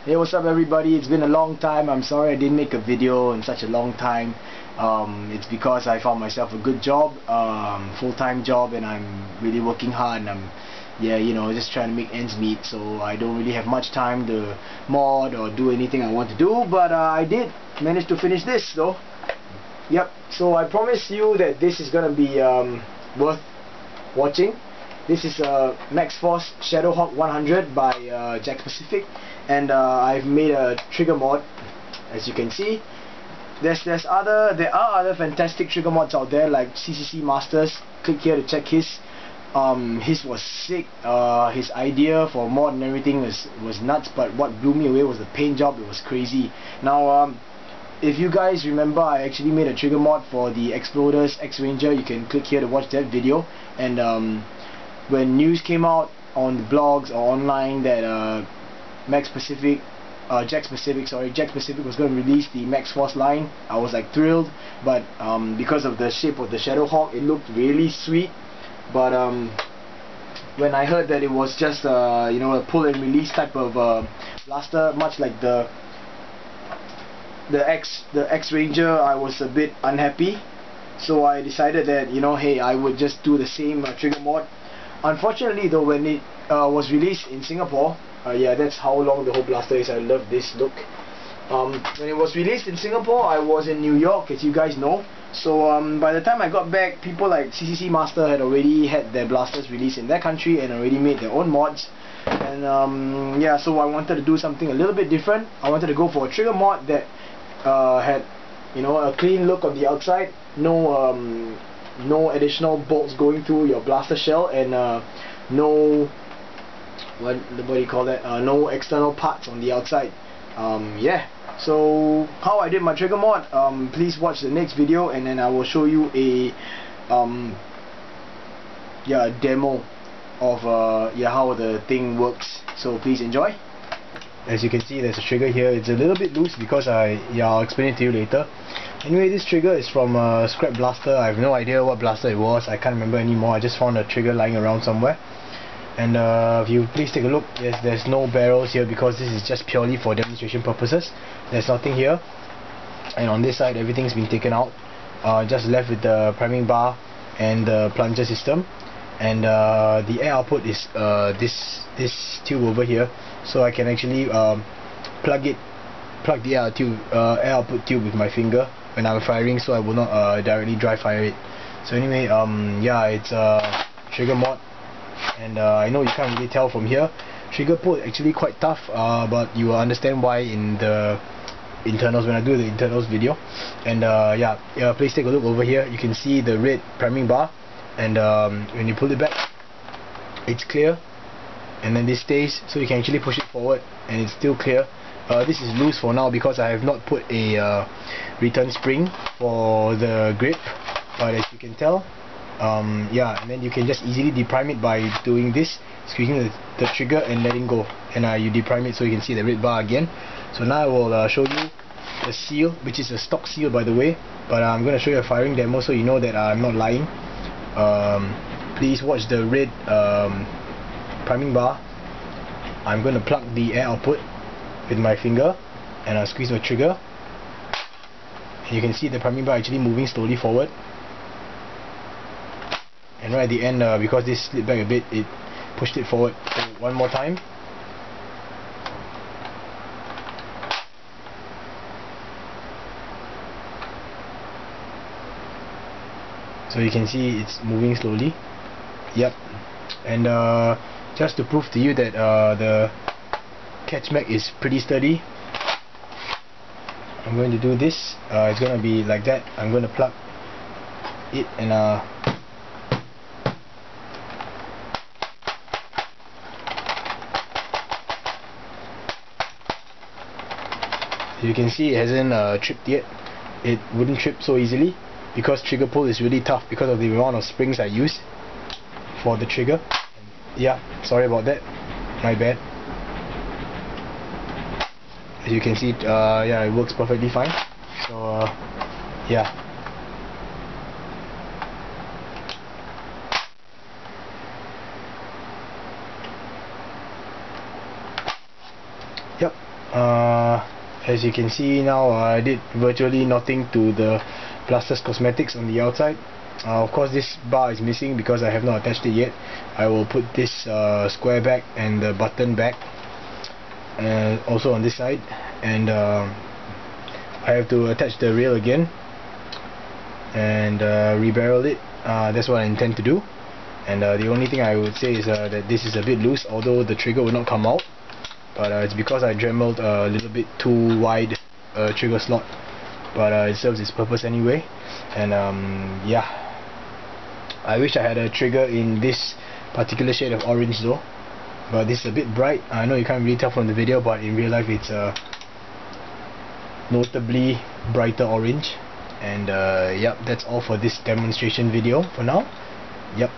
Hey, what's up everybody? It's been a long time. I'm sorry I didn't make a video in such a long time. It's because I found myself a good job, full-time job, and I'm really working hard, and I'm just trying to make ends meet, so I don't really have much time to mod or do anything I want to do, but I did manage to finish this though. Yep, so I promise you that this is gonna be worth watching. This is Max Force Shadowhawk 100 by Jakks, and I've made a trigger mod, as you can see. There are other fantastic trigger mods out there, like CCC Masters. Click here to check his. His was sick. His idea for mod and everything was nuts, but what blew me away was the paint job. It was crazy. Now, if you guys remember, I actually made a trigger mod for the Exploders X Ranger. You can click here to watch that video. And when news came out on the blogs or online that Jakks was going to release the Max Force line, I was like thrilled, but because of the shape of the Shadowhawk, it looked really sweet. But when I heard that it was just a pull and release type of blaster, much like the X Ranger, I was a bit unhappy. So I decided that hey, I would just do the same trigger mod. Unfortunately though, when it was released in Singapore, yeah, that's how long the whole blaster is. I love this look. When it was released in Singapore, I was in New York, as you guys know. So by the time I got back, people like CCC Master had already had their blasters released in their country and already made their own mods. And yeah, so I wanted to do something a little bit different. I wanted to go for a trigger mod that had a clean look on the outside, no additional bolts going through your blaster shell, and no no external parts on the outside. Yeah, so how I did my trigger mod, please watch the next video, and then I will show you a demo of how the thing works. So please enjoy. As you can see, there's a trigger here. It's a little bit loose because I'll explain it to you later. Anyway, this trigger is from a scrap blaster. I have no idea what blaster it was. I can't remember anymore. I just found a trigger lying around somewhere. And if you please take a look, there's no barrels here because this is just purely for demonstration purposes. There's nothing here. And on this side, everything's been taken out. Just left with the priming bar and the plunger system. And the air output is this tube over here, so I can actually plug the air output tube with my finger when I'm firing, so I will not directly dry fire it. So anyway, yeah, it's a trigger mod, and I know you can't really tell from here. Trigger pull actually quite tough, but you will understand why in the internals when I do the internals video. And yeah, please take a look over here. You can see the red priming bar. And when you pull it back, it's clear, and then this stays, so you can actually push it forward and it's still clear. This is loose for now because I have not put a return spring for the grip, but as you can tell, yeah, and then you can just easily deprime it by doing this, squeezing the trigger and letting go, and you deprime it so you can see the red bar again. So now I will show you the seal, which is a stock seal by the way, but I'm going to show you a firing demo so you know that I'm not lying. Please watch the red priming bar. I'm going to plug the air output with my finger, and I'll squeeze the trigger, and you can see the priming bar actually moving slowly forward. And right at the end, because this slid back a bit, it pushed it forward. So one more time. So you can see it's moving slowly. Yep. And just to prove to you that the catch mag is pretty sturdy, I'm going to do this. It's going to be like that. I'm going to plug it, and you can see it hasn't tripped yet. It wouldn't trip so easily because trigger pull is really tough because of the amount of springs I use for the trigger. Yeah, sorry about that, my bad. As you can see, yeah, it works perfectly fine. So yeah. Yep, As you can see now, I did virtually nothing to the Plasters Cosmetics on the outside. Of course this bar is missing because I have not attached it yet. I will put this square back and the button back, and also on this side, and I have to attach the rail again and rebarrel it. That's what I intend to do. And the only thing I would say is that this is a bit loose, although the trigger will not come out, but it's because I dremeled a little bit too wide trigger slot, but it serves its purpose anyway. And yeah, I wish I had a trigger in this particular shade of orange though, but this is a bit bright. I know you can't really tell from the video, but in real life it's a notably brighter orange. And yep, that's all for this demonstration video for now. Yep.